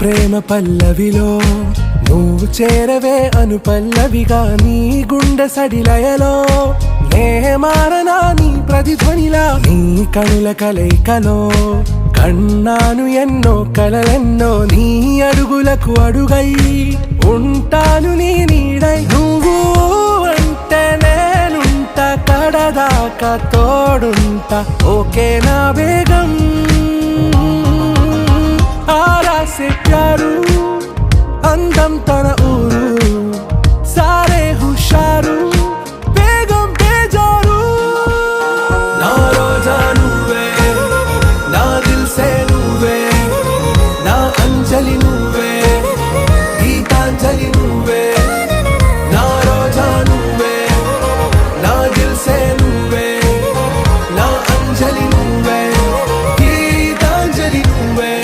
ప్రేమ పల్లవిలో నువ్వు చేరవే అను పల్లవిగా నీ గుండె సడిలయలో నే మారనా నీ ప్రతిధ్వనిలా నీ కనుల కలయికలో కన్నాను ఎన్నో కలలెన్నో నీ అడుగులకు అడుగై ఉంటాను నీ నీడై నువ్వు అంటే నేనుంట కడదాకా తోడుంటా ఓకే నా బేగం ఆరా से प्यारू अंदम